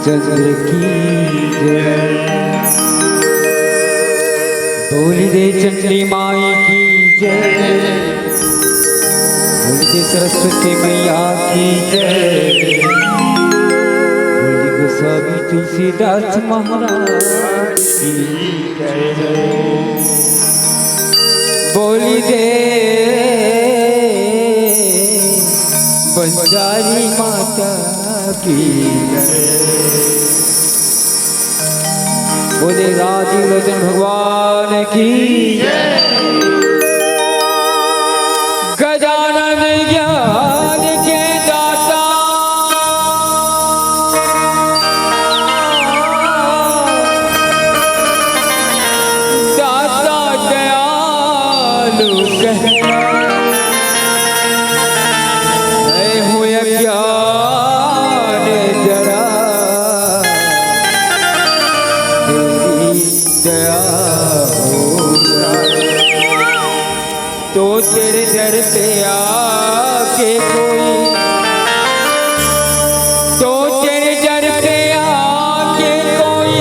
चंद्र की जय बोली दे चंद्री माई की जय, बोली दे सरस्वती मैया की जय, बोली गोस्वामी तुलसीदास महाराज की जय, बोली दे बंजारी माता की जय, बोले राजीव लोचन भगवान की जय, गजानन ज्ञान के दाता दाता दयालु कहना मैं हूँ अज्ञान जरा दया हो जाए तो तेरे दर पे आके कोई, तो तेरे दर पे आके कोई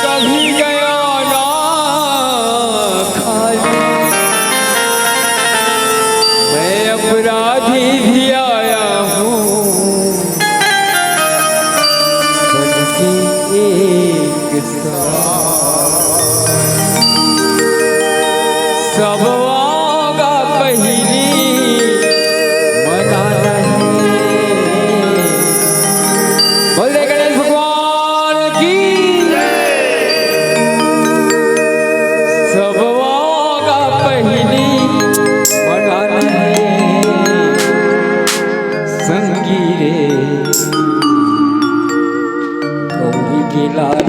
कभी गया ना खाली, मैं अपराधी भी आया सब आगा पहली मना नहीं, बोल दे गणेश भगवान की सब आगा पहली मना नहीं, संगीरे गौरी की लाल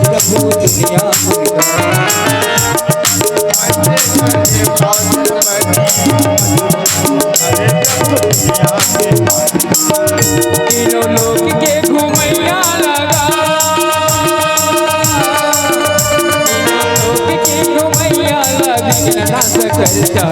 प्रभु दुनिया तीनों लोग के घुमैया लगा, तीनों लोग के घुमैया लगा ना सकता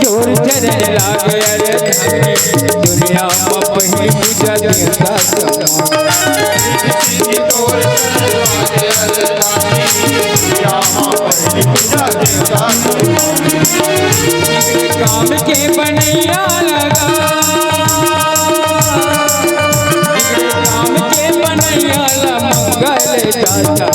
जोर चरण लागे दुनिया में पहली पूजा देवता काम के बनैया लगा, काम के बनैया मंगल दाता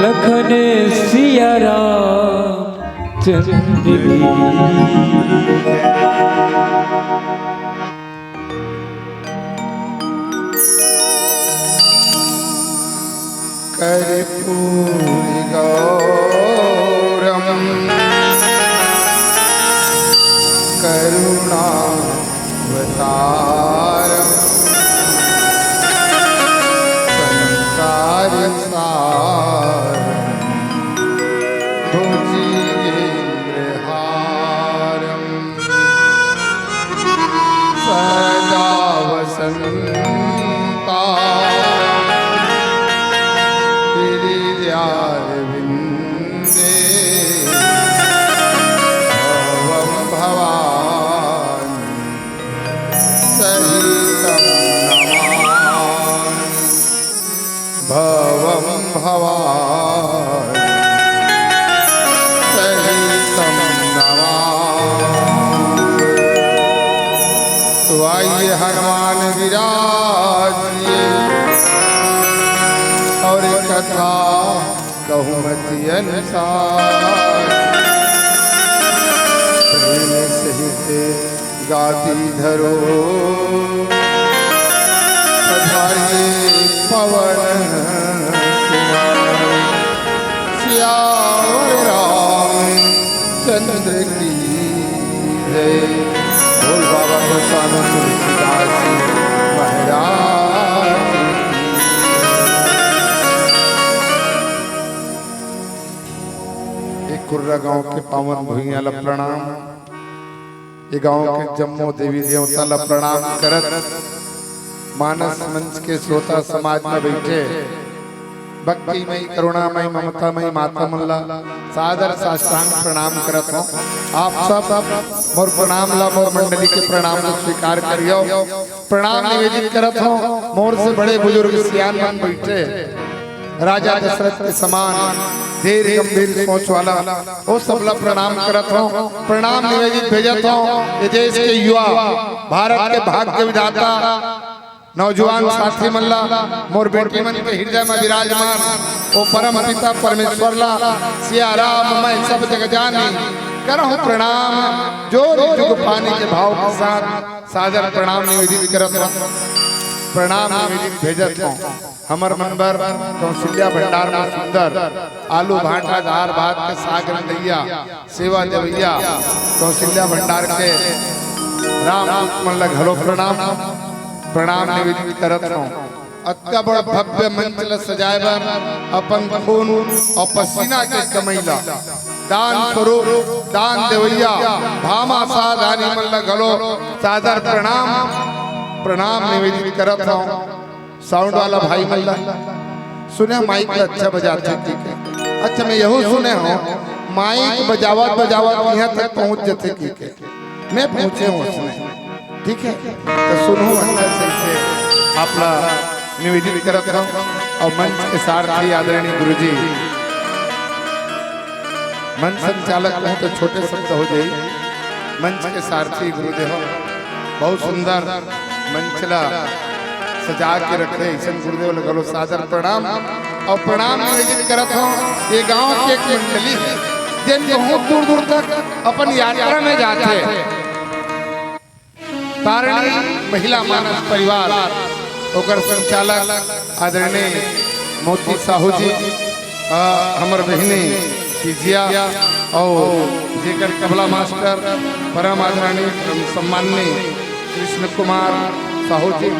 लखन सिया राम चंद्र कर्पूरि गौरम करुणावतारम संसार सारम भुजगेन्द्रहारम सदा वसन्ता विंदे भवं भवानि सहितं नमामि भवं भवानि सहितं नमामि। तो आइए हनुमान विराजिए और कथा कहूमति अनुसार प्रेम सहित गाती धरो पधारिए पवन श्याम रामचंद्र की जय। बोल बाबा बरसाना तुलसीदास महाराज। कुर्रा गांव के पावन भूइया ला प्रणाम। ये गांव के जम्मो देवी देवता ला प्रणाम करत मानस मंच के श्रोता समाज में बैठे भक्तिमयी करुणामयी ममतामयी माता मल्ला सादर साष्टांग प्रणाम करत हो। आप सब मोर प्रणाम ला मोर मंडली के प्रणाम को स्वीकार करियो। प्रणाम निवेदित करत हो। मोर से बड़े बुजुर्ग सियान मन बैठे राजा दशरथ के समान धीर गंभीर सोच वाला वो सबला प्रणाम करत हो। प्रणाम निवेदित भेजत हो। ये देश के युवा भारत के भाग्य विधाता नौजवान साथी मल्ला मोर बेटी मन के हृदय में विराजमान वो परम पिता परमेश्वर ला सिया राम मैं सब जग जानी करहु प्रणाम जोर जुग पानी के भाव के साथ सादर प्रणाम निवेदित करत हो। प्रणाम निवेदित भेजत हो। हमर मंबर कौशल्या भंडार में सुंदर आलू भाटा दार भात के साग रंगैया सेवा देवैया कौशल्या भंडार के राम मल्ला घलो प्रणाम प्रणाम निवेदित करत हो। अत्या बड़ भव्य मंच ल सजाए बर अपन खून और पसीना के कमैला दान स्वरूप दान देवैया भामा सा दानी मल्ला घलो सादर प्रणाम प्रणाम निवेदित करत हो। साउंड वाला भाई मल्ला सुने माइक अच्छा बजाते ठीक है। अच्छा मैं यही सुने हो माइक बजावत बजावत यहाँ तक पहुँच जाते ठीक है। मैं पहुँचे हूँ उसमें ठीक है तो सुनो अंदर से आपला निवेदित करत हो। और मंच के सारथी आदरणीय गुरुजी मंच संचालक हो तो छोटे शब्द हो जाए। मंच के सारथी गुरुदेव बहुत सुंदर मंचला सजा के रखे ऐसा गुरुदेव लगलो सादर प्रणाम और प्रणाम निवेदित करत हो। ये गांव की एक मंडली है जिन बहुत दूर दूर तक अपन यात्रा में जाते तारणी महिला मानस परिवार ओकर संचालक आदरणीय मोती साहू जी हमर बहनी जिया और जेकर कबला मास्टर परम आदरणीय सम्माननीय कृष्ण कुमार साहू जी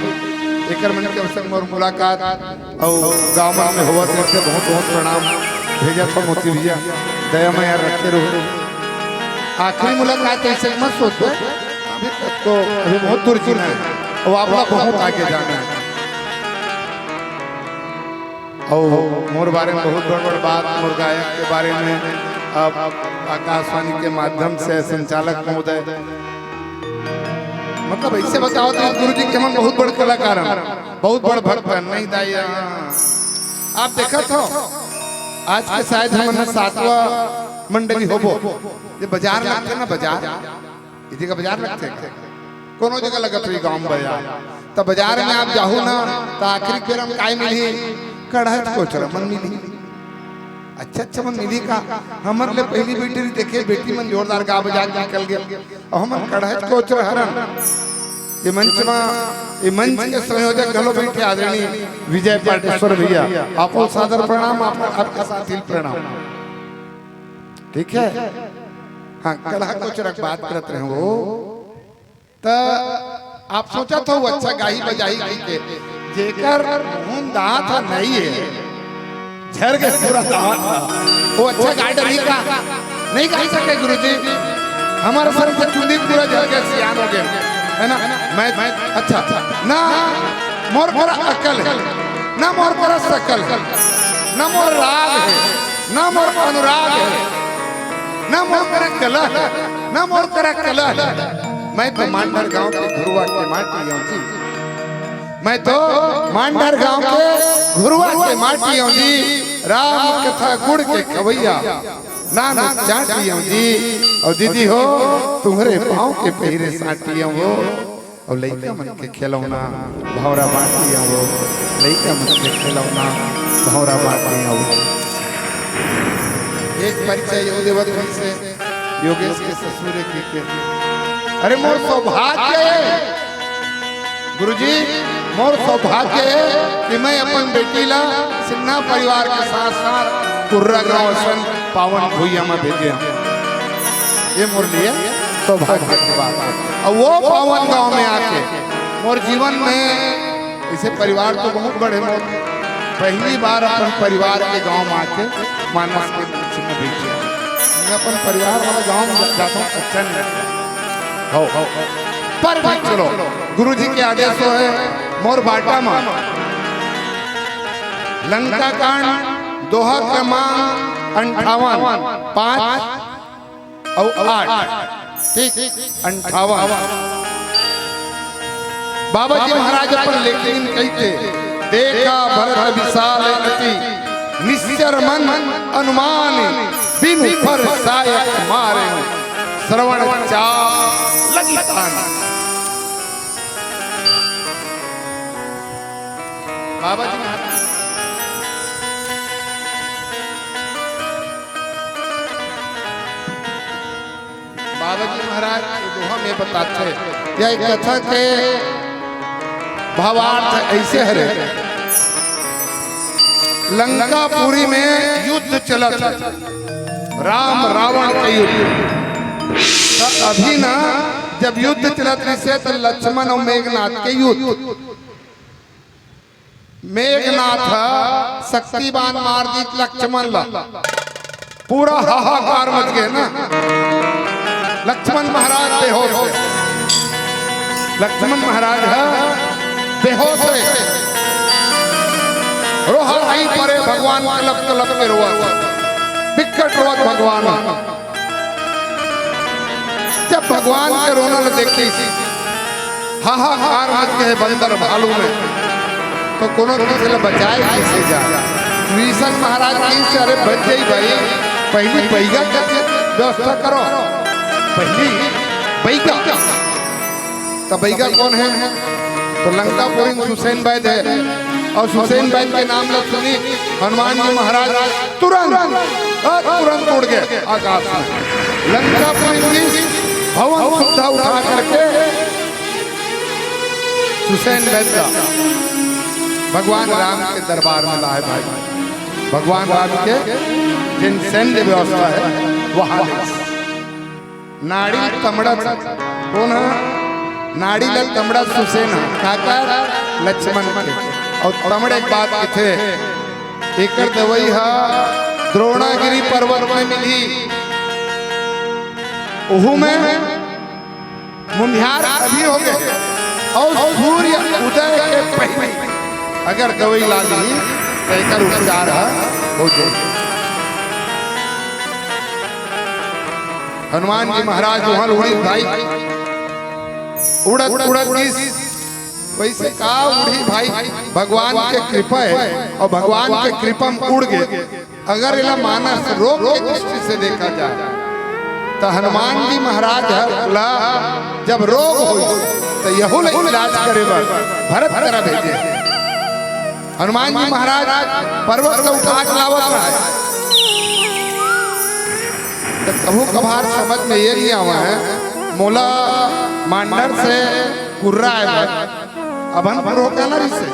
एकर मन के संग मोर मुलाकात और गांव में हुआ से बहुत बहुत प्रणाम भेजत हो। मोती भैया दया में यार रखे रहो। आखिरी मुलाकात ऐसे मत सोचो अभी तक तो अभी बहुत दूर जीना है और आप लोग बहुत आगे जाना है। और मोर बारे में बहुत बड़ बात मोर गायक के बारे में अब आकाशवाणी के माध्यम से संचालक महोदय मतलब ऐसे बताओ तो गुरु जी के मन बहुत बड़ कलाकार हैं बहुत बड़ भक्त हैं नहीं दाई आप देखा था आज के शायद हमने 7वां मंडली होबो ये बाजार लगते ना बाजार ये जगह बाजार लगते कोनो जगह लगत हुई गांव बाजार तो बाजार में आप जाहू ना तो आखिरी फिर हम काय मिली कढ़ाई को चला मन मिली अच्छा अच्छा मन मिली का हमर ले पहली बेटी देखे बेटी मन जोरदार गा बजा के निकल गया और हम कढ़ाई को चला हरन ये मंच के संयोजक घलो बैठे आदरणीय विजय पाटेश्वर भैया आपको सादर प्रणाम आपका साथी प्रणाम ठीक है। हाँ कढ़ा को चरक बात करते रहे वो तो आप सोचा था वो अच्छा गाई बजाई गई के जेकर मुंह दांत नहीं है झर के पूरा दांत वो अच्छा गाइडर ही का नहीं गा सके गुरुजी हमारे सर से चुंदी पूरा झर के सियान हो गए है ना। मैं अच्छा ना मोर मोर अकल है ना मोर पर सकल है ना मोर राग है ना मोर अनुराग है ना मोर कर कला है ना मोर कर कला है। मैं तो मांडर गांव के घुरुआ के माटी हूं जी मैं तो मांडर गांव के घुरुआ के माटी हूं जी राम कथा गुड़ के खवैया नान चाटी हूं जी और दीदी हो तुम्हारे पाँव के पहरे साटी हो और लइका मन के खिलौना भौरा बाटी हो लइका मन के खिलौना भौरा बाटी हो। एक परिचय योगेवत से योगेश के ससुर के अरे मोर सौभाग्य गुरुजी मोर सौभाग्य है कि मैं अपन बेटी ला सिन्हा परिवार के साथ साथ कुर्रा गांव सन पावन भुइया में भेजे ये मोर लिए सौभाग्य की बात है। और वो पावन गांव में आके मोर जीवन में इसे परिवार तो बहुत बड़े मोर पहली बार अपन परिवार के गांव में आके मानस के मंच में भेजे मैं अपन परिवार वाला गांव में जाता हूँ अच्छा नहीं हो पर भी चलो गुरु जी के आदेश है मोर बाटा में लंका कांड दोहा क्रमांक 58 5 और 8 ठीक 58 बाबा जी महाराज अपन लेकिन कहते देखा भरत विशाल अति निश्चर मन अनुमान बिनु पर सायक मारे श्रवण चाप लगी तान। बाबा जी महाराज दोहा में बताते यह कथा के भावार्थ ऐसे हरे लंकापुरी में युद्ध चला राम रावण का युद्ध। अभी ना जब युद्ध चलत रही तो लक्ष्मण और मेघनाथ के युद्ध। मेघनाथ शक्तिवान मार दी लक्ष्मण ला पूरा हाहाकार मच गए ना। लक्ष्मण महाराज बेहोश है। लक्ष्मण महाराज है बेहोश है। रोहा नहीं परे भगवान कलप कलप के रोआ विकट रोत भगवान। जब भगवान के रोना देखी हाहाकार मच गए बंदर भालू में तो कोनो किसी ने बचाए कैसे जा। विष्णु महाराज की अरे बच गई भाई पहली बैगा का व्यवस्था करो। पहली बैगा तो बैगा कौन है तो लंकापुरी हुसैन बैद है और हुसैन बैद के नाम लग सुनी हनुमान जी महाराज तुरंत उड़ गए आकाश में। लंकापुरी भवन सुविधा उठा करके हुसैन बैद का भगवान राम के दरबार में लाए भाई। भगवान राम के जिन सैन्य व्यवस्था है वहां नाड़ी तमड़ा कौन है नाड़ी लग तमड़ा सुसेना काका लक्ष्मण के और तमड़े एक बात के थे एक दवाई है द्रोणागिरी पर्वत में मिली ओहू में मुंडियार अभी हो गए और सूर्य उदय के पहले अगर दवाई ला ली तो एक उपचार हो जाए। हनुमान जी महाराज वहां उड़ी भाई उड़द उड़द वैसे का उड़ी भाई भगवान के कृपा है और भगवान के कृपा में उड़ गए। अगर इला मानस रोग की दृष्टि से देखा जाए तो हनुमान जी महाराज जब रोग हो तो यहू इलाज करे भरत तरह भेजे। हनुमान जी महाराज पर्वत को उठा के लावत रहा तो कभू कभार समझ में ये नहीं आवा है मोला मांडर से कुर्रा है अभनपुर होगा ना इससे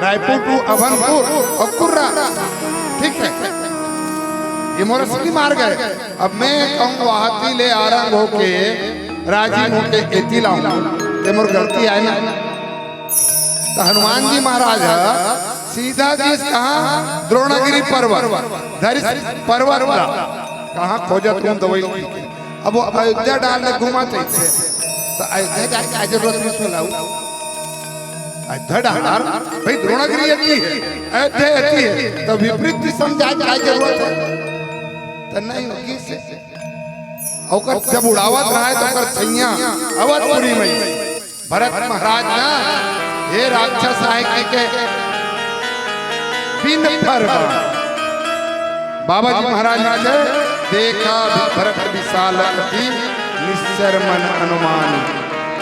रायपुर टू अभनपुर और कुर्रा ठीक है ये मोरा सभी मार गए। अब मैं कहूँ हाथी ले आरंभ होके राजीव होके एती लाऊं ये मोर गलती है ना। तो हनुमान जी महाराज सीधा चीज कहाँ द्रोणागिरी पर्वत पर्वत कहाँ खोजा तुम दवाई। अब वो अयोध्या डालने घुमा चाहिए तो अयोध्या जाके आज जरूरत नहीं लाऊ अयोध्या डाल भाई द्रोणागिरी अच्छी है अयोध्या अच्छी है तो विपरीत समझा क्या जरूरत है तो नहीं होगी से और जब उड़ावत रहा है तो कर छैया अवधपुरी में भरत महाराज ना ये राक्षस आए के बिन फरवा बाबा जी महाराज ने देखा भरत विशाल अति निश्चर मन अनुमान।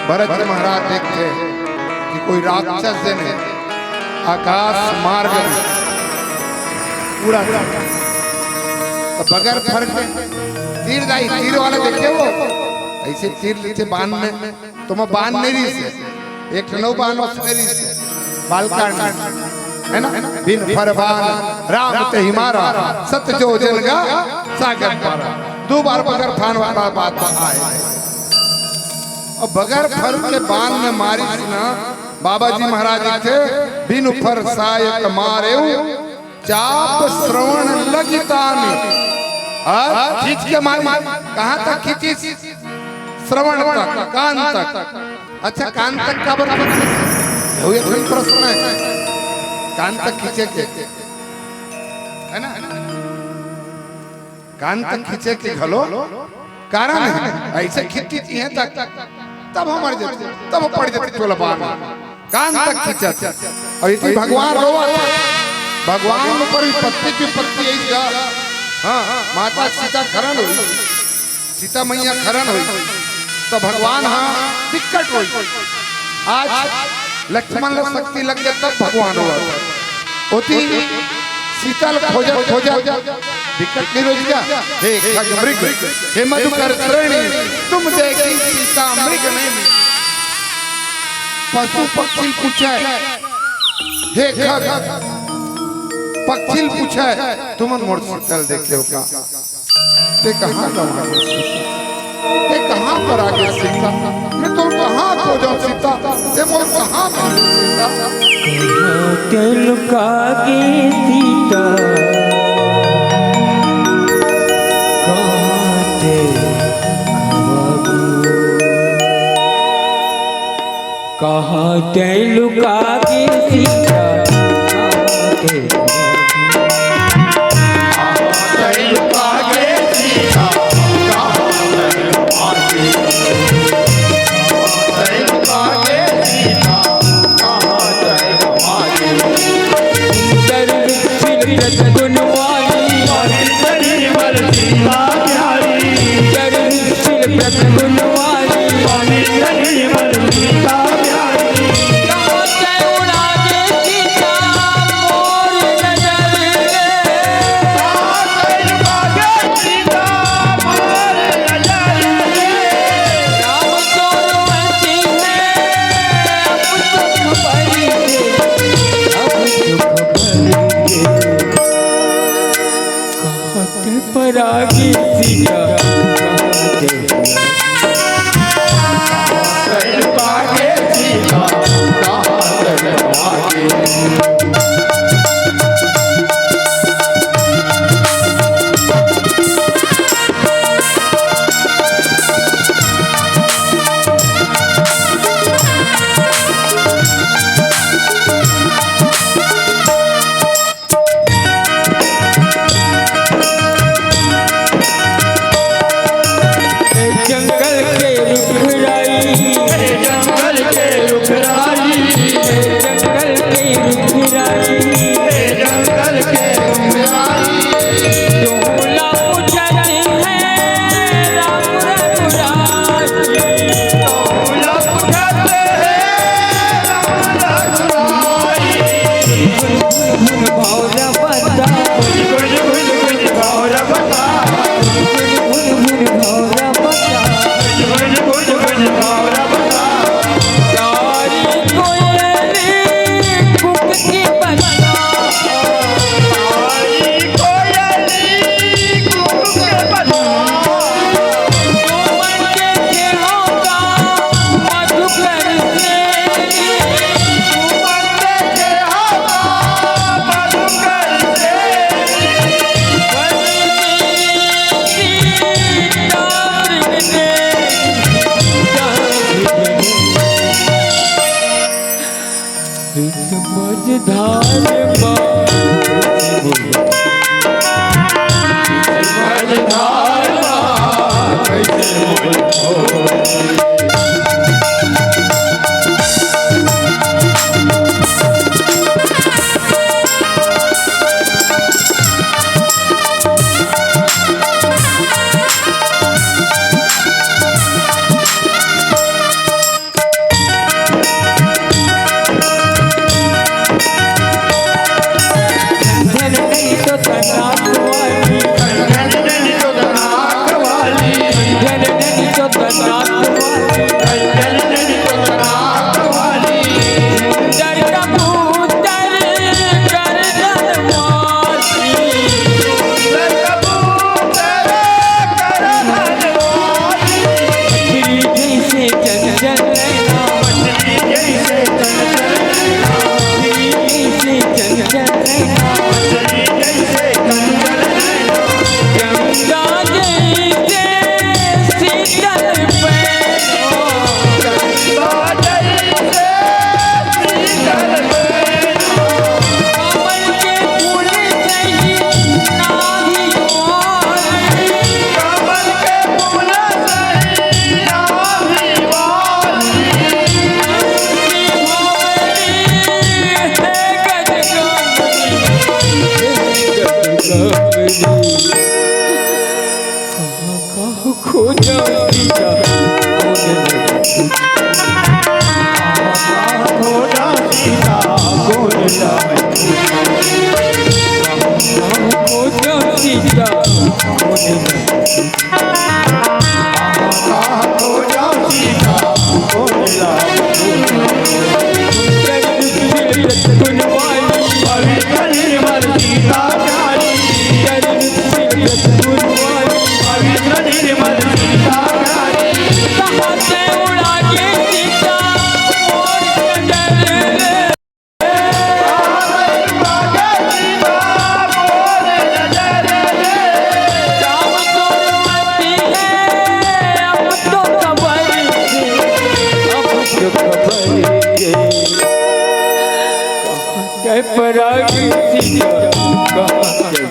भरत जी महाराज देखते कि कोई राक्षस ने आकाश मार्ग में उड़ा तो बगैर फर्क तीर दाई तीर वाला देखे वो ऐसे तीर लेते बांध में तुम बांध नहीं रही से एक नौ बांध मेरी से बालकांड है ना बिन फरबान राम ते हिमारा सत्य जो जनगा सागर पारा दो बार बगैर फान वाला बात आए और बगैर फर के बांध में मारी ना बाबा जी महाराज थे बिन फर सायक मारे चाप श्रवण लगितानी खींच के मार कहाँ तक खींची श्रवण तक कान तक। अच्छा कान तक का प्रश्न है कान तक खींचे के कान तक खींचे के घलो कारण है ऐसे खींचती थी हैं तब हम मर जाते तब पड़ जाते चोला बाण कान तक खींचा और इतनी भगवान रोवा भगवान ऊपर पत्ती की पत्ती आई जा हाँ माता सीता खरण हुई सीता मैया खरण हुई तो भगवान हाँ दिक्कत हुई आज लक्ष्मण को शक्ति लग गया तब भगवान हुआ होती सीता खोजा दिक्कत नहीं रोज गया हे खगमृग हे मधुकर श्रेणी तुम देखी सीता मृग नहीं पशु पक्षी पूछे हे खग पक्षी पूछे तुम मोर चल देखे हो का ते कहां जाओ ते कहां पर आ गया सीता मैं तो कहां खो जाऊं सीता ते मोर कहां सीता के लुका के सीता कहाँ ते लुका के सीता परागी सीता परागी सीता कहाँ से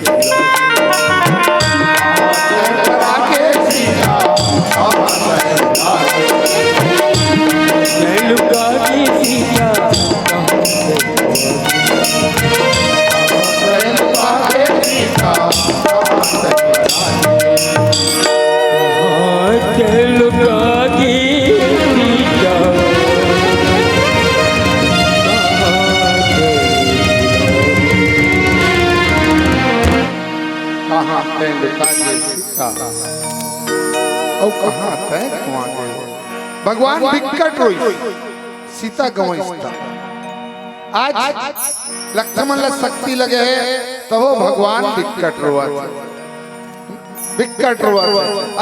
मैं लुका की सीता कहाँ से लुका की सीता कहाँ पे लुका के सीता और कहाँ पे कुआं गए भगवान विकट रोई सीता गवाईस्ता आज लक्ष्मण ला शक्ति लगे तो वो भगवान विकट रोआ विकट रोआ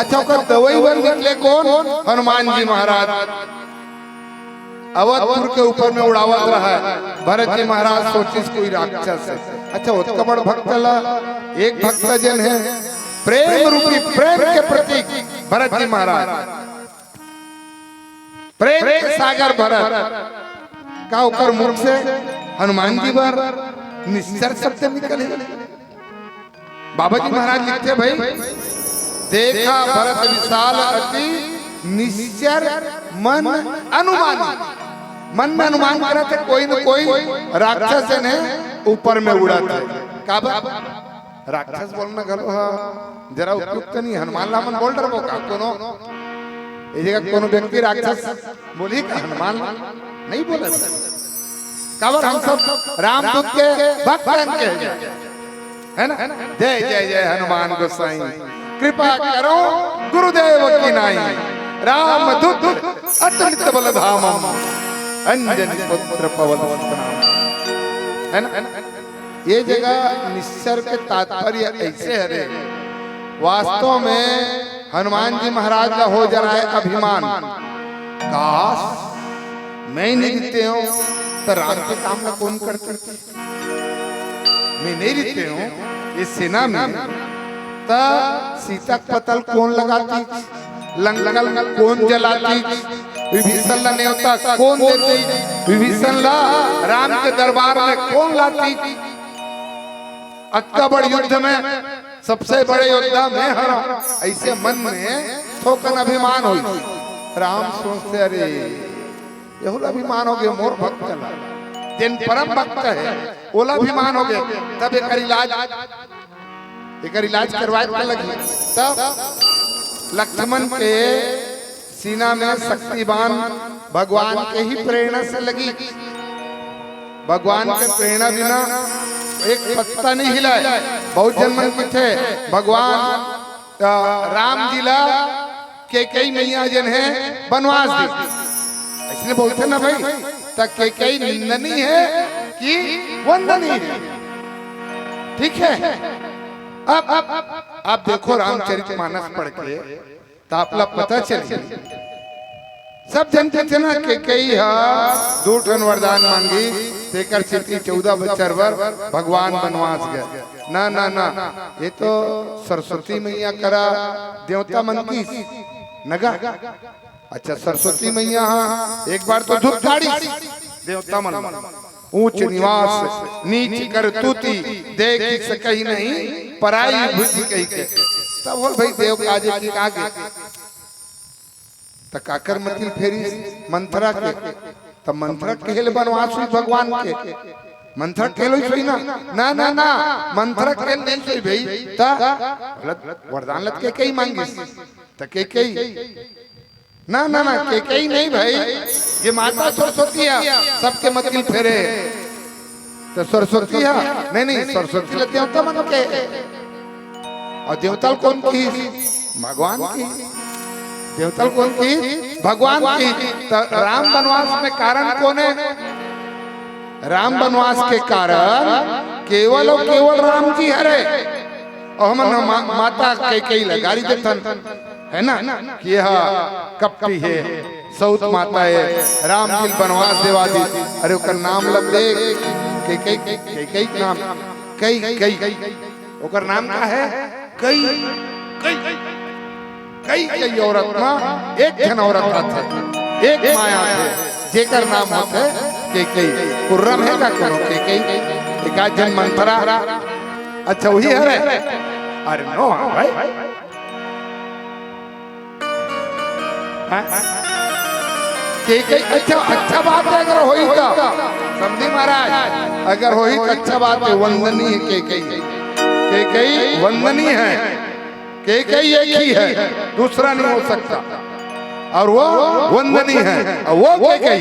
अच्छा ओकर दवाई बन निकले कौन हनुमान जी महाराज अवधपुर के ऊपर में उड़ावत रहा है भरत जी महाराज सोचिस कोई राक्षस है अच्छा उत्का बड़ भक्त ला एक भक्त जन है प्रेम रूपी प्रेम के प्रतीक भरत जी महाराज प्रेम के सागर भरत का ओकर मुख से हनुमान जी पर निश्चर शब्द निकले बाबा जी महाराज लिखते भाई देखा भरत विशाल अति निश्चर मन अनुमानी मन में अनुमान करा थे कोई न कोई राक्षस ने ऊपर में उड़ा था काबा राक्षस बोलना गलो जरा उपयुक्त नहीं हनुमान लामन बोल डर का कोनो ये जगह कोनो व्यक्ति राक्षस बोली का हनुमान नहीं बोले काबर हम सब रामदूत के भक्त के है ना जय जय जय हनुमान गोसाई कृपा करो गुरुदेव की नाई राम दूत अतुलित बल धाम अंजनी पुत्र पवन है ना ये जगह निश्चर के तात्पर्य ऐसे है वास्तव में हनुमान जी महाराज का हो जा रहा है अभिमान काश मैं नहीं रहते हूँ तो राम के काम ना कौन करते मैं नहीं रहते हूँ इस सेना में तो सीता पतल कौन लगाती लंगल कौन जलाती विभीषण ला न्योता कौन देती विभीषण ला राम के दरबार में कौन लाती अक्का बड़ युद्ध में सबसे बड़े योद्धा मैं हरा ऐसे मन में थोकन अभिमान हुई राम सोचते अरे यह अभिमान हो गया मोर भक्त ला जिन परम भक्त है ओला अभिमान हो गया तब एक इलाज करवाए लगी तब लक्ष्मण के सीना में शक्तिवान भगवान के ही प्रेरणा से लगी भगवान के प्रेरणा बिना एक पत्ता नहीं हिला बहुत जन्म के थे भगवान राम जी ला के कई मैया जन है बनवास दी इसलिए बोलते ना भाई तक के कई निंदनी है कि वंदनी है ठीक है अब देखो रामचरितमानस पढ़ के तो आपला पता चले सब जानते थे ना कि कई दो ठन वरदान मांगी तेकर चिट्ठी 14 बच्चर वर भगवान बनवास गए ना ना ना ये तो सरस्वती मैया करा देवता मंगी नगा अच्छा सरस्वती मैया एक बार तो धूप गाड़ी देवता मन ऊंच निवास नीच कर तूती देख सकही नहीं पराई बुद्धि कही के तब बोल भाई देव काजे की आगे त काकर मतिल फेरी मंथरा के तब मंथरा केल बनवास हुई भगवान के मंथरा केल हुई ना ना ना ना मंथरा केल नहीं हुई भाई ता वरदान लत के कई मांगी त के कई ना ना ना के कई नहीं भाई ये माता सरस्वती है सबके मतिल फेरे तो सरस्वती है नहीं नहीं सरस्वती ले देवता मन के और देवता कौन की भगवान की देवता कौन की भगवान की तो राम बनवास में कारण कौन है राम बनवास के कारण केवल और केवल राम जी हरे और हम माता कई लगारी देथन है ना कि यह कपटी है सौत माता है राम जी बनवास देवा दी अरे ओकर नाम लब दे कई नाम कई ओकर नाम का है कई औरत ना एक जन औरत थे एक माया थे जेकर नाम होते के कुर्रम है का कोनो के एक आज जन मंथरा अच्छा वही है रे अरे नो भाई के अच्छा बात है अगर होई तो समझी महाराज अगर होई तो अच्छा बात है वंदनीय के वंदनीय है के एक ही है दूसरा नहीं हो सकता और वो वंदनीय है और वो के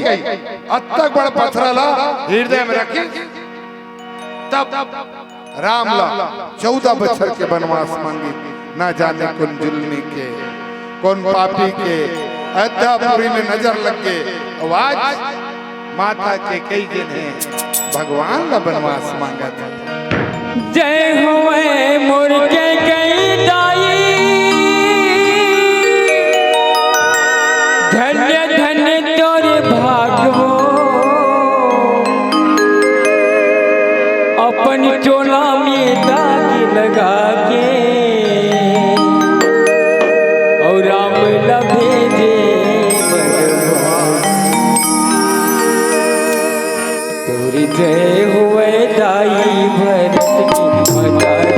अब तक बड़ा पथराला हृदय में रखी तब राम ला 14 बछर के वनवास मांगी ना जाने कौन जुल्मी के कौन पापी के अयोध्यापुरी में नजर लग गए आज माता के कई दिन है भगवान का वनवास मांगा था जय हुए मुर्गे कई दाई धन्य धन्य तोरे भागवो अपन चोला में दाग लगा के और राम लभे जे तोरी जय हुए दाई भरत की मदारी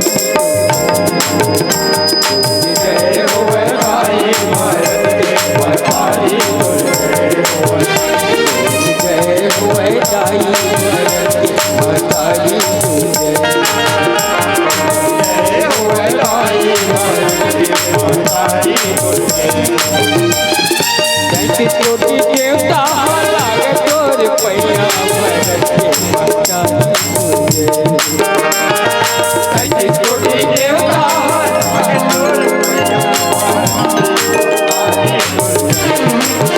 जय हुए दाई भरत की मदारी जय हुए दाई भरत की मदारी जय हुए दाई भरत की मदारी छोटी देवता लागे तोर पैया भरत के मदारी छोटी देवता लागे तोर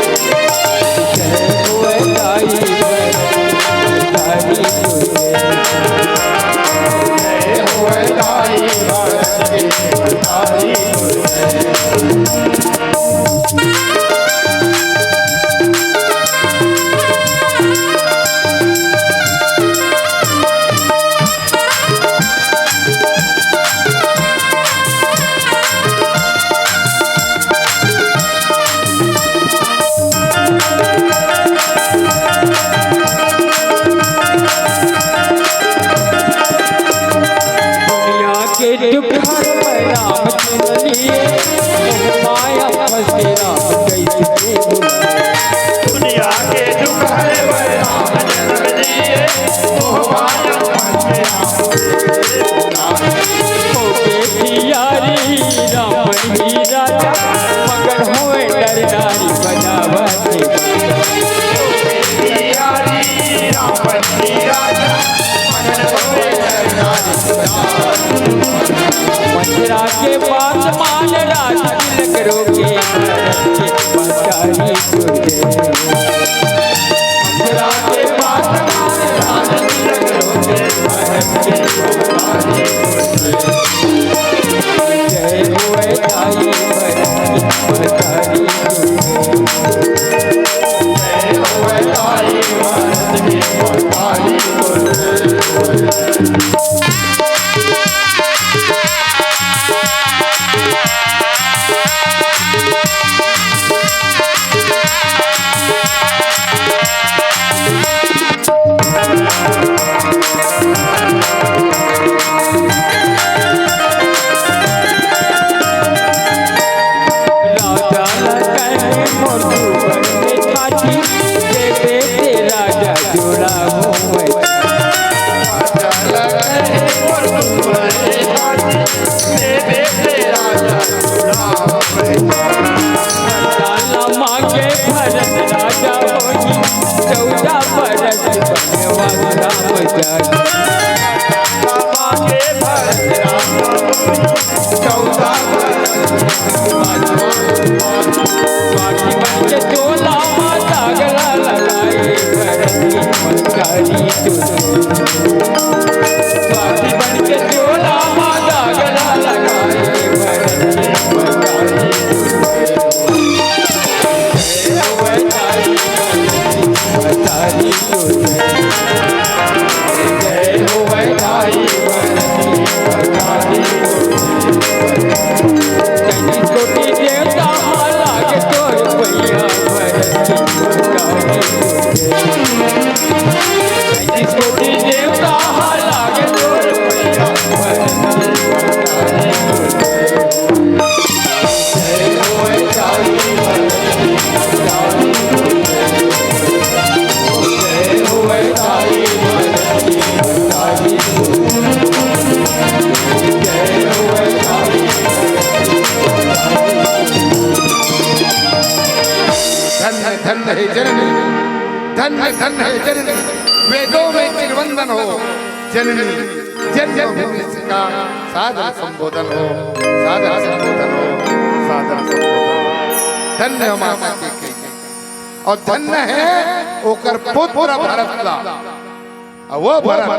जय हुए दाई भरत जय हुए दाई भरत की मदारी दुख हर राम चुन लिए माया फंसे राम कैसे दुनिया के दुख हर राम चुन लिए माया फंसे राम हो बेटी यारी राम ही राजा मगर होए डरदारी बजावा के बेटी यारी राम ही राजा मगर होए डरदारी मंदिरा के पास मान राज तिलक रोके भरत के मदारी तुझे मंदिरा के पास मान राज तिलक रोके भरत के मदारी तुझे जय हुए दाई भरत की मदारी जय हुए दाई भरत की मदारी Thank you. धन्य धन्य है जननी, धन्य धन्य है जननी, वेदों में चिरवंदन हो जननी, जन्म भूमि का सादर संबोधन हो, सादर संबोधन हो, सादर संबोधन हो। धन्य माता के और धन्य है ओकर पुत्र भरत ला, और वो भरत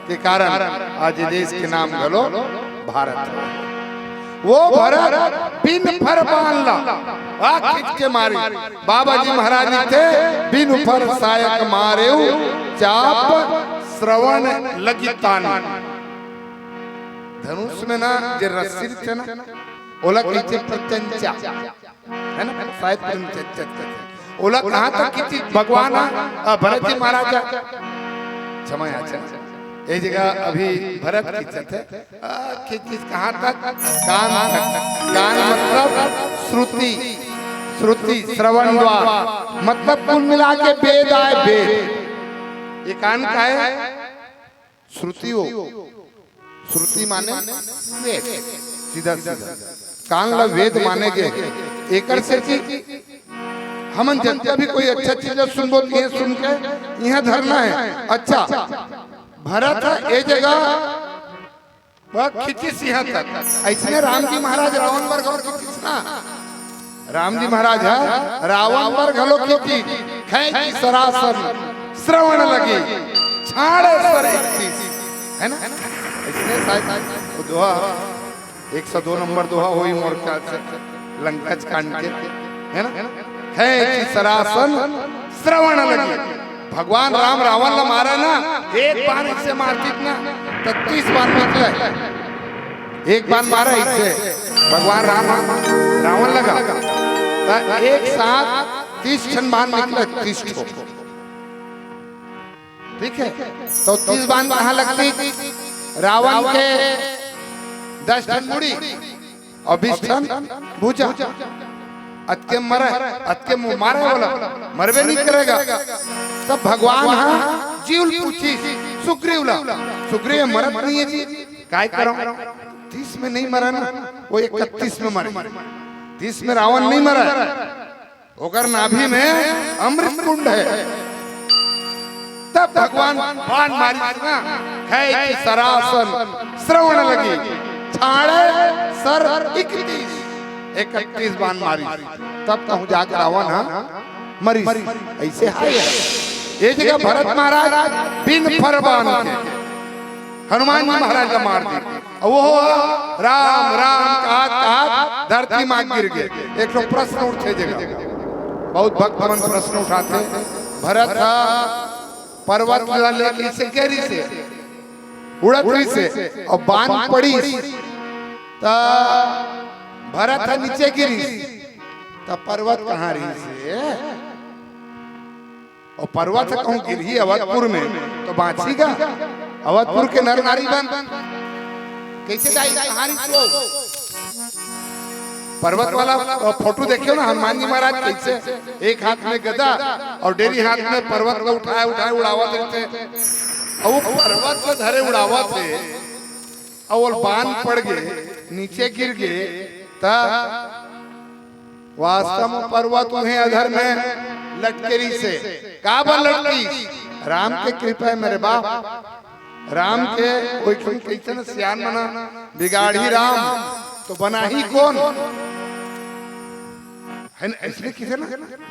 के कारण आज देश के नाम गलो भारत। वो भरत बिन फर बांध ला, खींच के मारी। बाबा जी महाराज थे बिन फर सायक मारे चाप श्रवण लगी तान। धनुष में ना जे रस्सी थे ना ओला कीचे प्रत्यंचा है ना, शायद प्रत्यंचा ओला कहां तक की भगवान भरत जी महाराज क्षमा याचना ये जगह अभी भरत की चीज कहाँ तक कान तक। कान मतलब श्रुति, श्रुति श्रवण द्वार मतलब कुल मिला के वेद आए वेद। ये कान का है श्रुति हो, श्रुति माने वेद, सीधा सीधा कान ला वेद माने गए। एकड़ से हम जनता भी कोई अच्छा चीज सुनबो ये सुन के यहाँ धरना है। अच्छा भरत ये जगह वह खिचिस यहाँ तक। ऐसे राम जी महाराज रावण पर घलो खिचिस ना, राम जी महाराज है रावण पर घलो खिची खैची सरासर श्रवण लगी छाड़े सर 31 है ना। इसने शायद दोहा 102 नंबर दोहा हुई मोर ख्याल से लंकाच कांड के है ना। खैची सरासन श्रवण लगी। भगवान राम रावण ला मारा ना, एक बार इससे मारती ना 33 बार निकले। एक बार मारा इससे भगवान राम रावण लगा एक साथ 30 क्षण बार निकले 30 ठो। ठीक है तो 30 बार कहाँ लगती? रावण के 10 क्षण मुड़ी और 20 क्षण भुजा। अत्के मरे, अत्के मारे बोला मरबे नहीं करेगा। तब भगवान हाँ जीव पूछी सुग्रीवला, सुग्रीव मरत नहीं है जी काय करो? 30 में नहीं मरा ना, वो 31 में मरे। 30 में रावण नहीं मरा, ओकर नाभि में अमृत कुंड है। तब भगवान बाण मारी ना, खैची सरासन श्रवण लगी छाड़े सर 31 बाण मारी। तब कहूँ जाकर रावण हाँ मरी। ऐसे है ये जगह भरत महाराज बिन फर बाण के हनुमान जी महाराज का मार दी। वो राम राम कहा धरती मां गिर गए। एक प्रश्न उठे जगह बहुत भक्तमन प्रश्न उठाते। भरत पर्वत लेके से केरी से उड़त से और बाण पड़ी ता भरत नीचे गिरी तो पर्वत कहाँ रही से? और पर्वत कहूँ गिरी अवधपुर में तो बाँचीगा। अवधपुर के नर नारी बन कैसे पर्वत वाला फोटो देखियो ना हनुमान जी महाराज कैसे एक हाथ में गदा और डेरी हाथ में पर्वत को उठाए उठाए उड़ावा देते। और वो पर्वत को धरे उड़ावा थे और बांध पड़ गए नीचे गिर गए। वास्तव में पर्वत उन्हें अधर में लटकेरी से काबा लटकी। राम के कृपा है मेरे बाप, राम के कोई कैसे न सियान मना बिगाड़ी राम तो बना ही कौन है? इसलिए किसे ना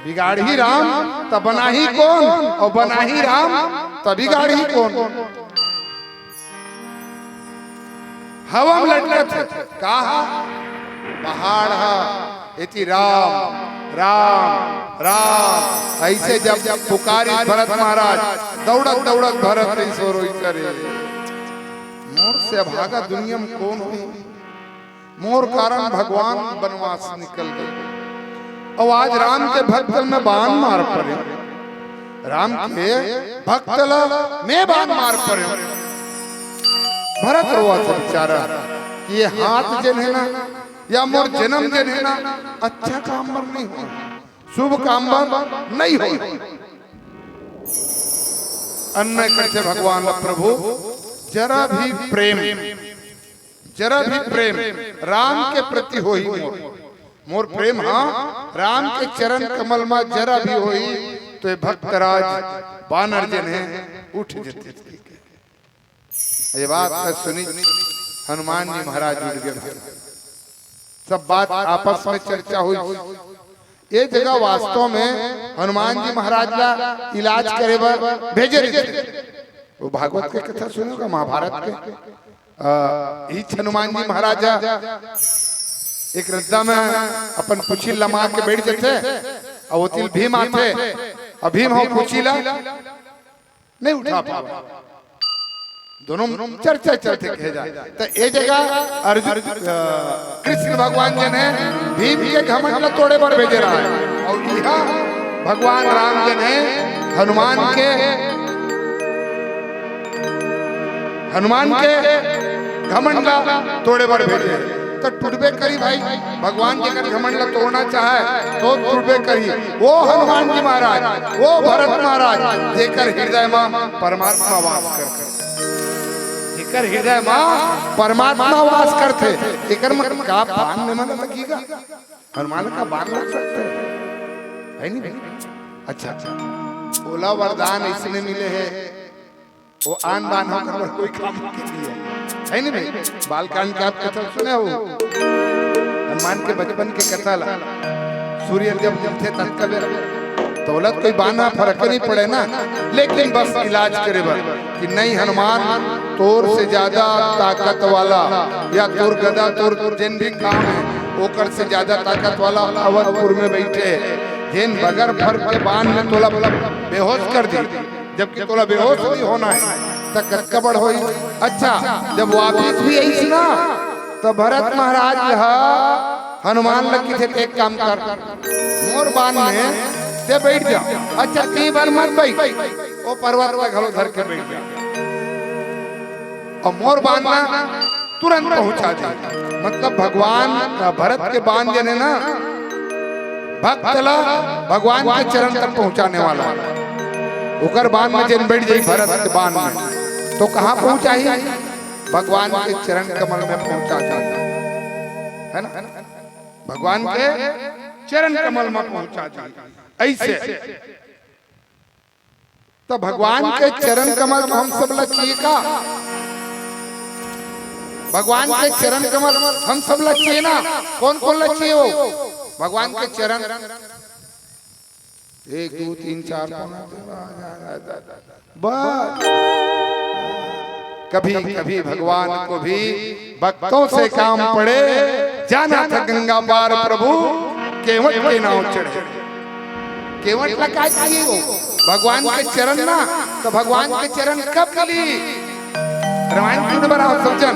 बिगाड़ी राम तो बना ही कौन, और बना ही राम तो बिगाड़ी ही कौन। हवा में लटकत कहा पहाड़ इति राम राम राम। ऐसे जब पुकारी भरत महाराज दौड़त दौड़त भरत ऐसो रोई करे मोर से अभागा दुनिया में कौन हो? मोर कारण भगवान वनवास निकल गए। और आज राम के भक्त में बाण मार पड़े, राम के भक्त में बाण मार पड़े। भरत रोआ था बेचारा कि ये हाथ जन है ना या मोर जन्म जन है ना अच्छा काम पर नहीं हो, शुभ काम पर नहीं हो। अन्य करते भगवान प्रभु जरा भी प्रेम राम के प्रति हो ही मोर। मोर प्रेम हाँ राम के चरण कमल में जरा भी होई तो ये भक्तराज बानर जन है उठ जते ये बात सुनी हनुमान जी महाराज जुड़ गए। सब बात आपस में चर्चा हुई। ये जगह वास्तव में हनुमान जी महाराज का इलाज करे बर भेजे वो भागवत के कथा सुनोगा महाभारत के ही हनुमान जी महाराज एक रद्दा में अपन पुछी लमा के बैठ जाते और वो तिल भीम आते और भीम हो पुछीला नहीं उठा पावा दोनों चर्चा चलते कहे जाए तो ये जगह अर्जुन कृष्ण भगवान जन है भीम के घमंड तोड़े पर भेजे रहा है और यहाँ भगवान राम जन है हनुमान के घमंड तोड़े पर भेजे तो टूटबे करी भाई भगवान जी अगर घमंड तोड़ना चाहे तो टूटबे करी। वो हनुमान जी महाराज वो भरत महाराज जेकर हृदय में परमात्मा वास करते एकर हृदय में परमात्मा वास करते एकर मतलब का बाण में मन लगेगा हनुमान का बाण लग सकते है नहीं भाई। अच्छा बोला वरदान इसने मिले हैं वो आन बान होकर कोई काम के लिए है नहीं भाई। बालकांड का आप कथा सुने हो हनुमान के बचपन के कथा ला सूर्य जब थे तत्काल दौलत कोई बाना फर्क नहीं पड़े ना लेकिन बस इलाज करे बर कि नहीं हनुमान तोर से ज्यादा ताकत वाला या तोर गदा तोर जिन भी काम है ओकर से ज्यादा ताकत वाला अवधपुर में बैठे जिन बगैर फर्क के बान में तोला बेहोश कर दी जबकि तोला बेहोश नहीं होना है तक कबड़ होई। अच्छा जब वापिस भी आई सुना तो भरत महाराज हनुमान लगी थे एक काम कर मोर बान में ते बैठ जा। अच्छा ती बार मत बैठ वो पर्वत में घलो धर के बैठ जा और मोर बान में तुरंत पहुंचा दे। मतलब भगवान भरत के बान जने ना भक्त ला भगवान के चरण तक पहुंचाने वाला उकर बान में जन बैठ जाई भरत के बान में तो कहाँ पहुंचा ही भगवान के चरण कमल में पहुंचा जाता है ना भगवान के चरण कमल में पहुंचा जाता ऐसे तो भगवान के चरण कमल हम सब लचिए का भगवान के चरण कमल हम सब लचिए ना कौन कौन लचिए हो भगवान के चरण 1 2 3 4 बस कभी कभी भगवान को भी भक्तों से काम पड़े जाना था गंगा पार प्रभु केवट के नाव चढ़े। केवट का क्या चाहिए हो भगवान के चरण ना तो भगवान के चरण कब मिली रामायण सुनने पर आप समझन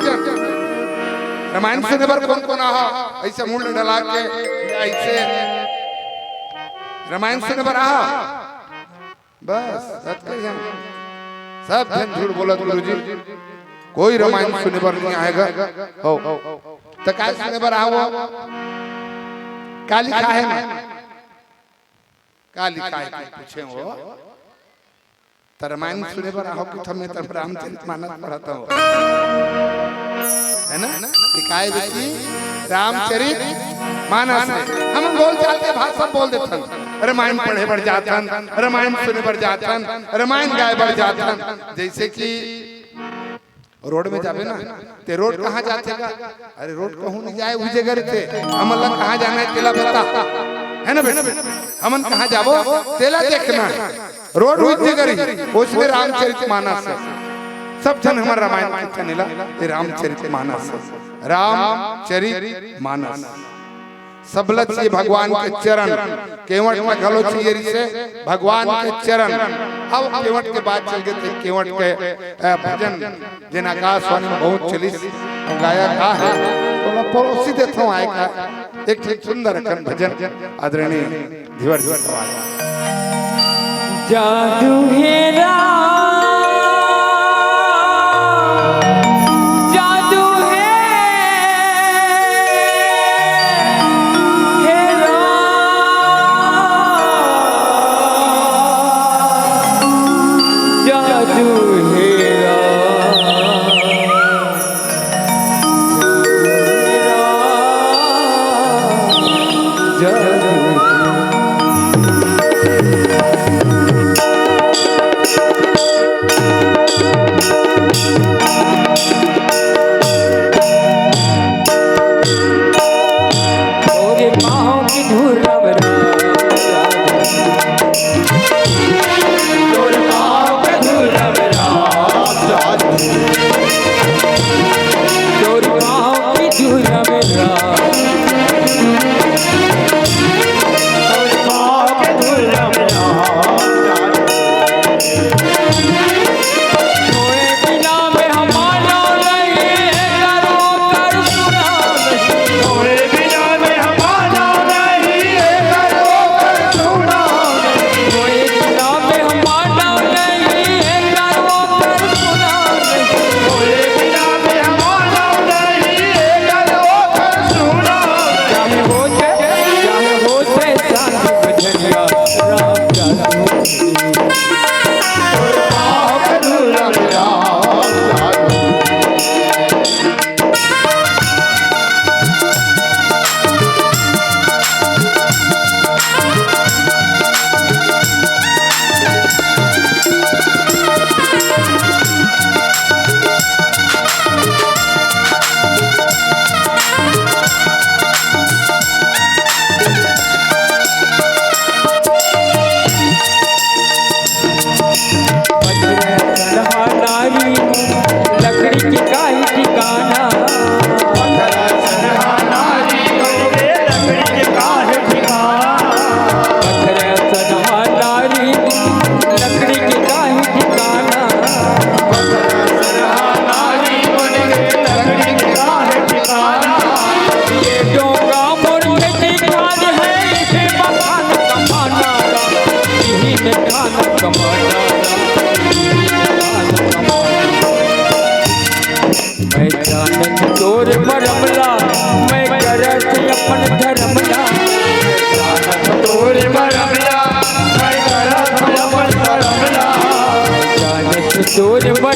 रामायण सुनने पर कौन कौन आहा ऐसे मुंड डला के ऐसे रामायण सुनने पर आहा बस सब जन झूठ बोला गुरुजी कोई रामायण सुनने पर नहीं आएगा हो तो काय सुनने पर आओ काली का है ना काली का है पूछे हो तो रामायण सुनने पर आओ कि मैं तो रामचरितमानस पढ़ता हूँ है ना काय व्यक्ति रामचरित मानस हम बोल चालते भाषा बोल देते रामायण पढ़े बढ़ जातन रामायण सुने बढ़ जातन रामायण गाय बढ़ जातन जैसे कि रोड में जावे ना ते रोड कहाँ जाते का अरे रोड कहूँ नहीं जाए उस जगह रहते हम लोग कहाँ जाना है तेला बता है ना बेटा हमन कहाँ जाबो तेला देखना है रोड उस जगह उसमें रामचरितमानस सब जन हमारा रामायण में चनेला ये रामचरितमानस रामचरितमानस सबलत से भगवान के चरण केवट में घलो चाहिए से भगवान के चरण अब केवट के बाद चल गए थे केवट के भजन जिन आकाशवाणी में बहुत चली गाया का है तो पड़ोसी देता हूँ आए का एक सुंदर भजन आदरणीय धीवर धीवर जादू हेरा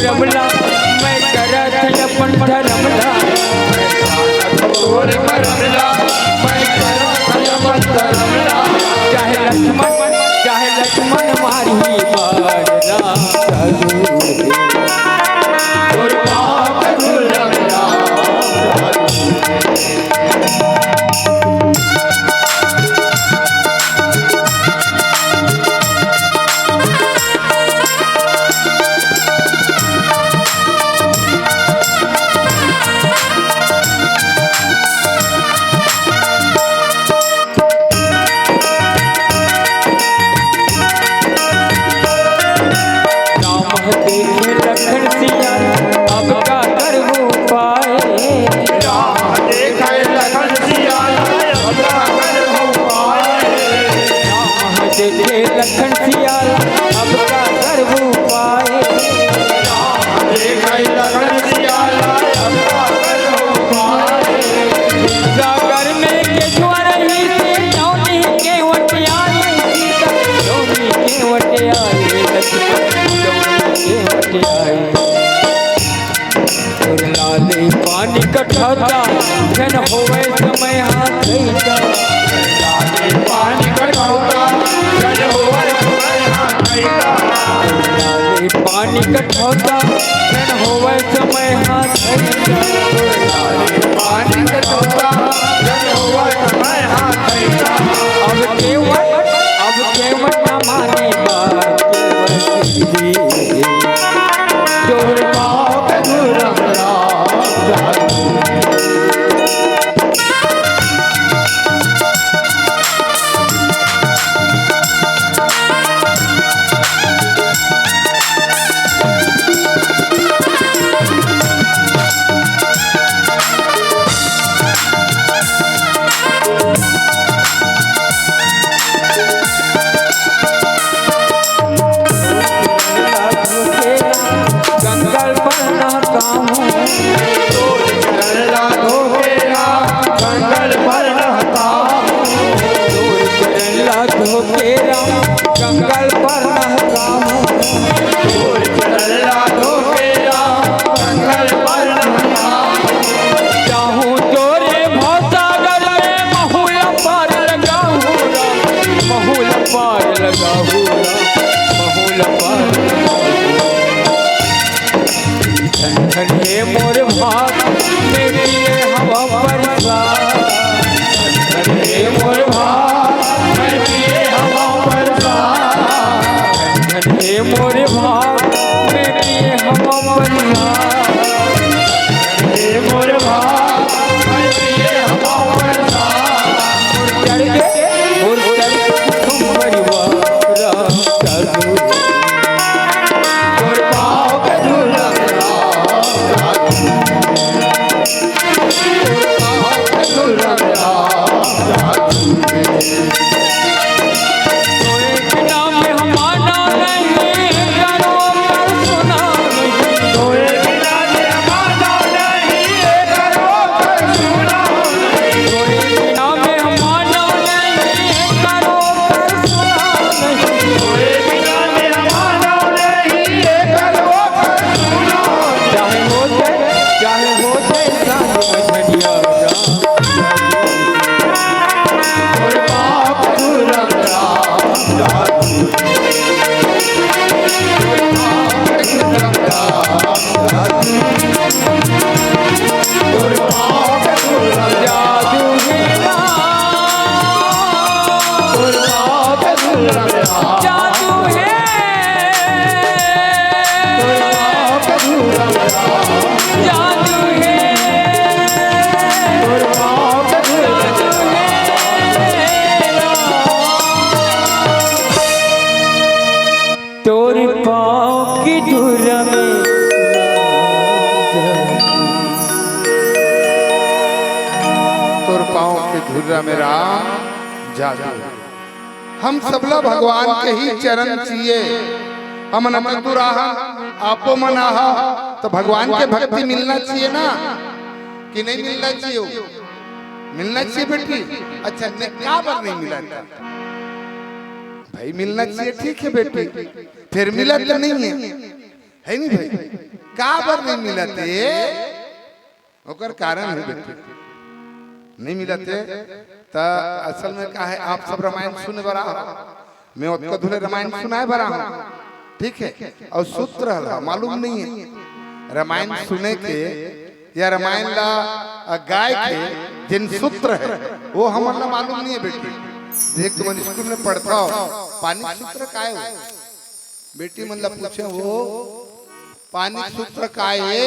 मरमला मैं करत अपन धरमला तोर मरमला मैं करत अपन धरमला चाहे लक्ष्मण मारी मारना तोर पाँव के धुरमला लखन सिया अब का करबू पाए राम देखे लखन सिया अब का करबू पाए राम देखे लखन सिया अब का करबू पाए राम देखे लखन सिया अब का करबू पाए सागर में के ज्वारही से जौनी के वटियाई सीता जौनी के वटियाई लक्ष्मण जौनी के वटियाई लाले पानी कठौता जन होवे समय हाथ धइता लाले पानी कठौता जन होवे समय हाथ धइता लाले पानी कठौता जन होवे समय हाथ धइता लाले पानी कठौता जन होवे समय हाथ धइता अब केवट न माने बात केवट तोर पाँव के धुरमला जंगल पर नहाता हूँ तोर चरला धोकेला जंगल पर रहता चरला धोकेरा जंगल पर नहाता हूँ तोर चरला धोकेला जंगल पर रहता चाहूँ तोरे भवसागर में महूल पार लगाऊँ महूल पार लगाऊँ महूल पार धन हे मोर भाग मेरी हवा बरसात धन हे मोर भाग मैं पिए हवा बरसात धन हे मोर भाग मेरी हवा बरसात हे मोर भाग मैं पिए हवा बरसात चढ़ के तुम परिवार चलो तोर पाँव के धुरमला धुर्रा में राम जादू। हम सबला भगवान के ही चरण चाहिए। हम नमतुराहा आपो मनाहा, तो भगवान के भक्ति मिलना चाहिए ना कि नहीं मिलना चाहिए? मिलना चाहिए बेटी। अच्छा क्या बार नहीं मिला था भाई? मिलना चाहिए, ठीक है बेटी। फिर मिला तो नहीं है है नहीं भाई, का बर नहीं मिलते, ओकर कारण है बेटी नहीं मिलते। तो असल में का है, आप सब रामायण सुने बरा हो, मैं उसका धुले रामायण सुनाए बरा हूँ, ठीक है। और सूत्र हला मालूम नहीं है रामायण सुने के या रामायण ला गाय के जिन सूत्र है वो हमारा मालूम नहीं है बेटी। देख तुम स्कूल में पढ़ता हो पानी सूत्र का है, बेटी मन ला पूछे वो पानी सूत्र का है,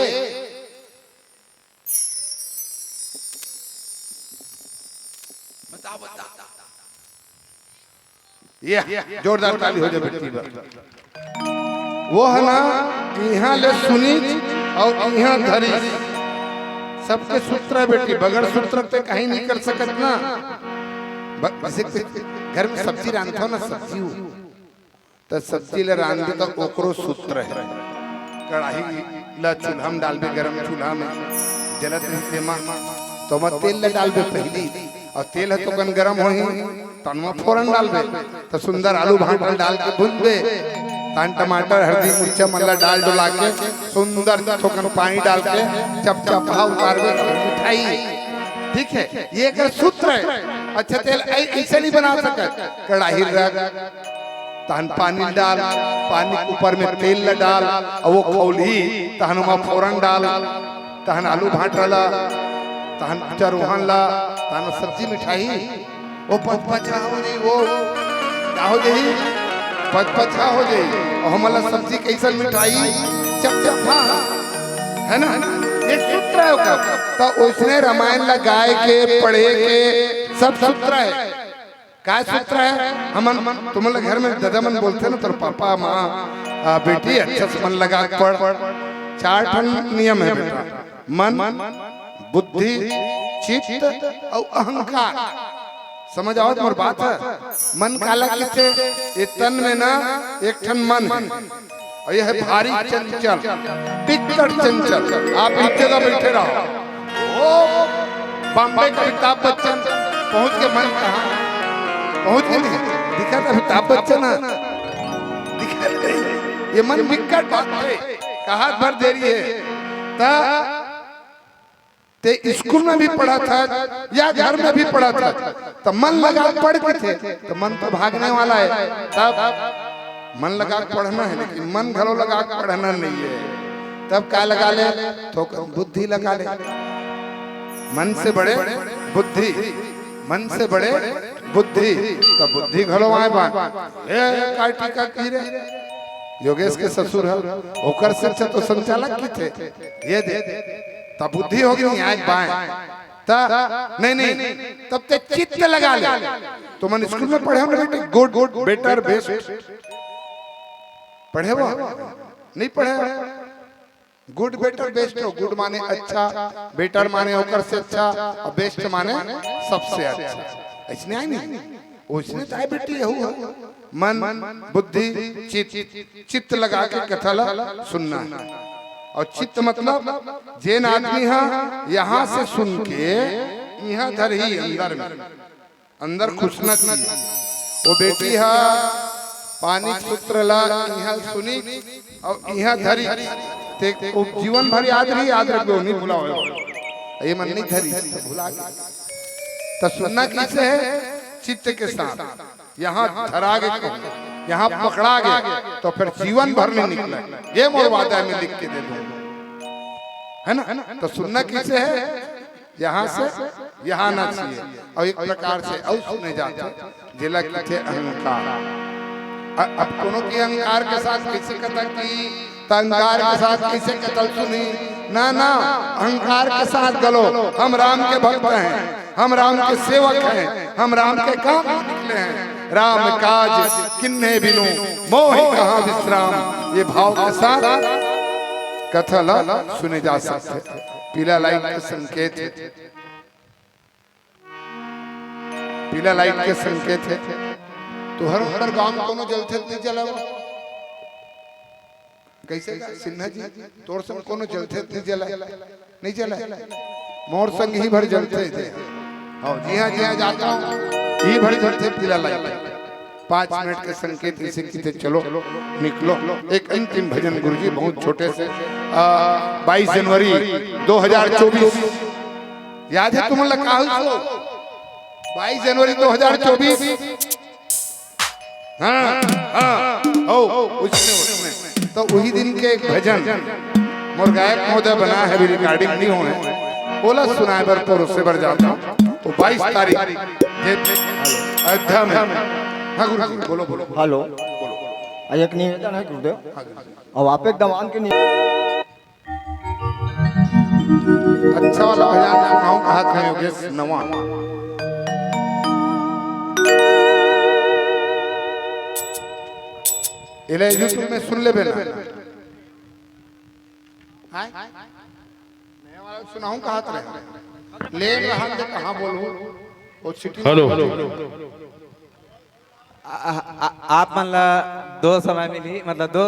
बता ये जोरदार ताली हो जाए बेटी पर। वो है ना यहाँ ले सुनी और यहाँ धरी, सबके सूत्र है बेटी, बगैर सूत्र पे कहीं नहीं कर सकत ना। घर में सब्जी रांधता हो ना, सब्जी तो सब्जी ले रांधे तो ओकरो सूत्र है। कढ़ाई ला चूल्हा में डालबे, गरम चूल्हा में जलत रहते मां तो मत तेल ले डालबे पहली, और तेल है तो कन गरम हो ही तनमा फोरन डालबे, तो सुंदर आलू भांटा डाल के भूनबे, तान टमाटर हल्दी मिर्चा मल्ला डाल डुला के सुंदर थोकन पानी डाल के चपचपा उतारबे मिठाई, ठीक है। ये एक सूत्र है। अच्छा तेल ऐसे नहीं बना सकत, कढ़ाई रख तहन पानी डाल, पानी के ऊपर में तेल डाल, और वो खौली तहन में फोरन डाल, तहन आलू भांटा ला, तहन चरवाहन ला, तहन सब्जी मिठाई, वो पचपचा हो जाई, वो क्या हो जाई, पचपचा हो जाई। और हमारा सब्जी कैसन मिठाई चपचपा है ना, ये सूत्र है ओका। तो उसने रामायण ला गाय के पढ़े के सब सूत्र है। क्या सूत्र है? हम तुम लोग घर में दादा मन बोलते ना, तो पापा माँ बेटी अच्छा से मन लगा पढ़। 4 ठन नियम है बेटा, मन बुद्धि चित्त और अहंकार। समझ आओ तुम्हारी बात है। मन काला किसे, ये तन में ना एक ठन मन है, और यह है भारी चंचल पिक्कड़ चंचल। आप एक जगह बैठे रहो, ओ बॉम्बे का अमिताभ बच्चन पहुंच के मन कहाँ पहुंच के नहीं दिखा था, अमिताभ बच्चन दिखा नहीं, ये मन विकट बात है, कहा भर दे रही है। ते स्कूल में भी पढ़ा था या घर में भी पढ़ा था, तो मन लगा पढ़ के थे, तो मन तो भागने वाला है। तब मन लगा पढ़ना है, लेकिन मन घरों लगा पढ़ना नहीं है। तब क्या लगा ले, तो बुद्धि लगा ले। मन से बड़े बुद्धि, मन से बड़े बुद्धि, तब बुद्धि घरों आए का कीरे योगेश के ससुर है, होकर से अच्छा तो संचालक की थे, ये दे तब बुद्धि होगी नहीं आज बाएं, तब नहीं तब ते चित्त लगा ले। तो मन स्कूल में पढ़े हमने बेटे गुड बेटर बेस्ट पढ़े वो नहीं पढ़े, गुड बेटर बेस्ट हो। गुड माने अच्छा, बेटर माने होकर से अच्छा, और बेस्ट माने सबसे अच्छा। इसने आई नहीं, उसने तो आई बेटी यहू मन बुद्धि चित्त लगा के कथा सुनना है। और चित्त मतलब जेन आदमी है यहाँ से सुन के यहाँ धर ही अंदर खुशना चाहिए। वो बेटी है पानी सूत्र ला यहाँ सुनी और यहाँ धरी, जीवन भर याद रखो, नहीं भूला हो, ये मन नहीं धरी तो भुला गया। तो सुनना किसे है? चित्त के साथ। यहाँ धरा गए, यहाँ पकड़ा गए, तो फिर जीवन भर नहीं निकला। ये मोर वादा है, मैं लिख के दे दूं, है ना। तो सुनना किसे है? यहाँ से यहाँ ना चाहिए। और एक प्रकार से और सुने जाते जिला किथे अहंकार। अब कोनो की अहंकार के साथ कैसे कथा की, अहंकार के साथ कैसे कतल सुनी ना, अहंकार के साथ गलो। हम राम के भक्त हैं, हम राम के सेवक हैं, हम राम के काम निकले हैं। राम काज किन्ने बिनु मोहि कहाँ विश्राम, ये भाव के साथ कथा ला सुने जा सकते। पीला लाइट के संकेत है, पीला लाइट के संकेत है। तो हर गांव में कोनो जलते नहीं जला, कैसे सिन्हा जी तोर संग कोनो जलते नहीं जला, नहीं जला, मोर संग ही भर जलते थे। हाँ जी हाँ जाता हूँ, ही भर जलते पीला लाइट। 5 मिनट के संकेत इसे कीते चलो निकलो। एक अंतिम भजन गुरुजी बहुत छोटे से 22 जनवरी 2024 याद है तुम लगा 22 जनवरी 2024 हाँ उसमें तो वही दिन के एक भजन मोर गायक महोदय बना है, अभी रिकॉर्डिंग नहीं हुए बोला सुनाए बर पर उससे बर जाता हूँ। वो 22 तारीख अयोध्या में। हाँ गुरु बोलो बोलो। हेलो एक निवेदन है गुरुदेव, अब आप एकदम आन के नहीं अच्छा वाला भजन सुनाऊं कहा था योगेश नवा। इले यूट्यूब में सुन ले बेना मैं वाला सुनाऊं कहा था ले रहा थे कहां बोलूं वो सिटी। हेलो आप मतलब दो समय मिली, मतलब दो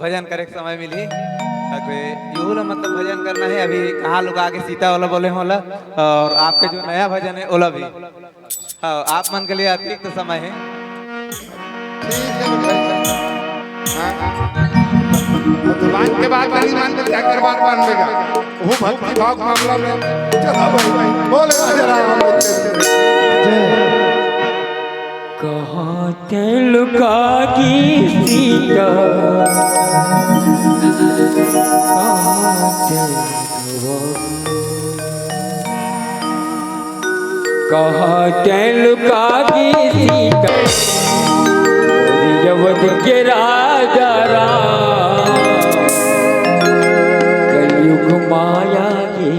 भजन करे के समय मिली यूँ मतलब भजन करना है। अभी कहाँ लोग आगे सीता वाला बोले होला, और आपके जो नया भजन है ओला भी हाँ आप मन के लिए अतिरिक्त तो समय है। भगवान के बाद नहीं मानते क्या कर बात मान लेगा वो भक्ति भाव मामला में। चलो भाई बोले जरा कहाँ थे लुका की सीता, कहाँ थे लुका की सीता, जवत के राजा राम कलयुग माया के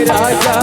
राजा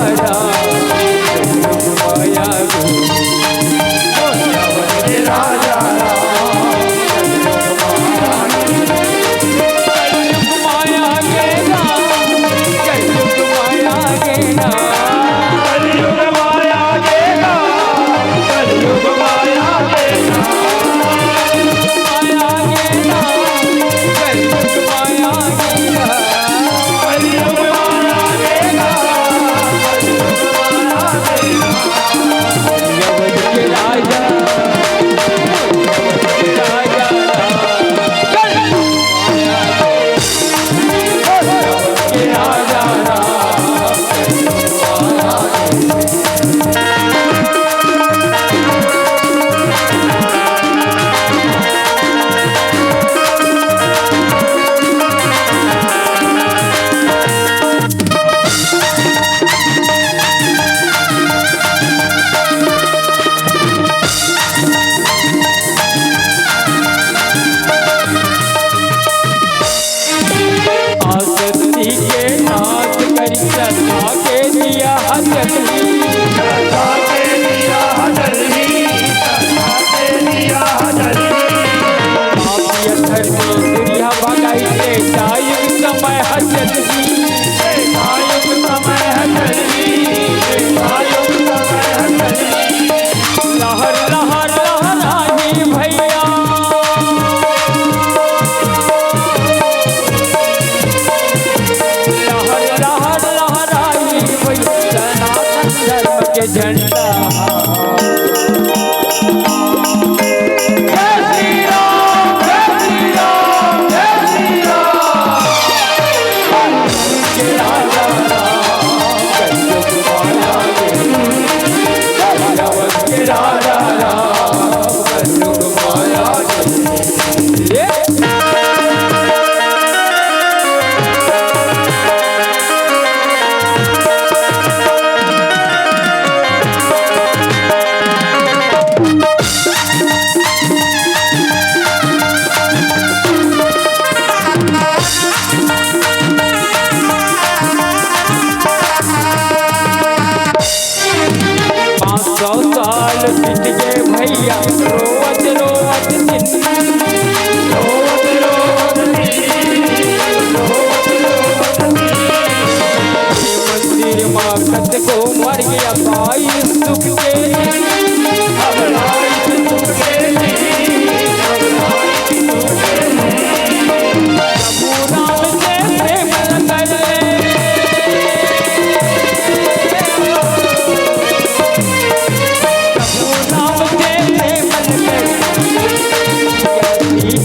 साल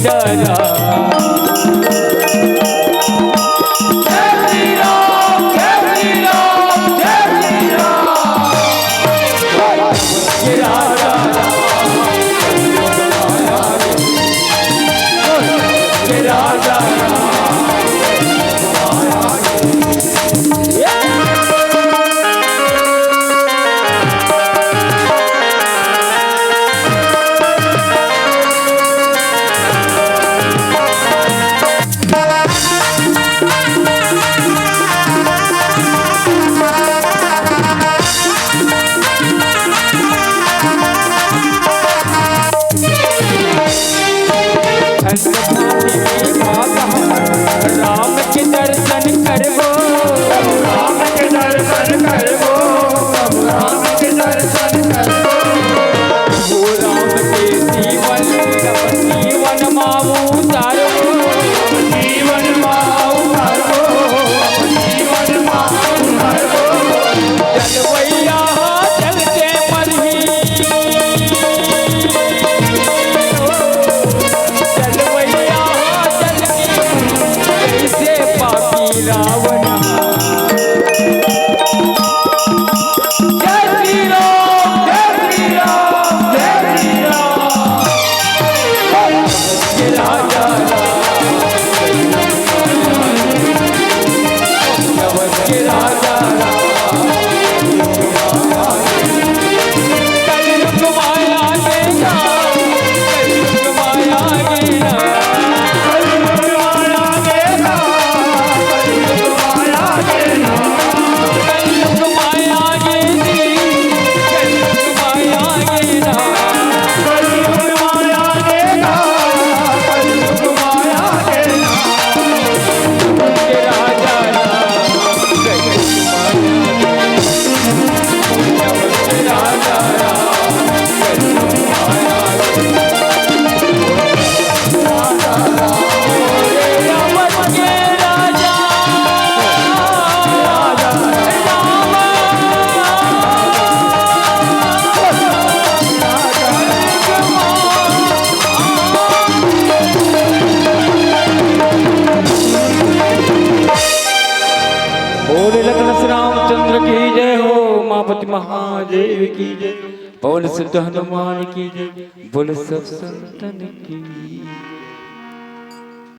डरा। जय श्री राम, जय श्री राम, जय श्री राम। ये राजा ये राजा राम के दर्शन करबो, राम के दर्शन करबो, राम के दर्शन करबो। वो राम के जीवन जीवन माऊ तारबो, जीवन माऊ तारबो, जीवन माऊ तारबो। जलवैया जल के मरही, जलवैया जल के कैसे पापी रावण। जय श्री राम, जय श्री राम, जय श्री राम। ये राजा ये राजा कलयुग माया के नाम, कलयुग माया के नाम, कलयुग माया के नाम, कलयुग माया के नाम, कलयुग माया के दीन, कलयुग माया के नाम, कलयुग माया के नाम, कलयुग माया के नाम। ये राजा कलयुग माया बोले लखन श्री रामचंद्र की जय हो, मापति महादेव की जय, बोल सिद्ध हनुमान की जय, बोल सब संतन की।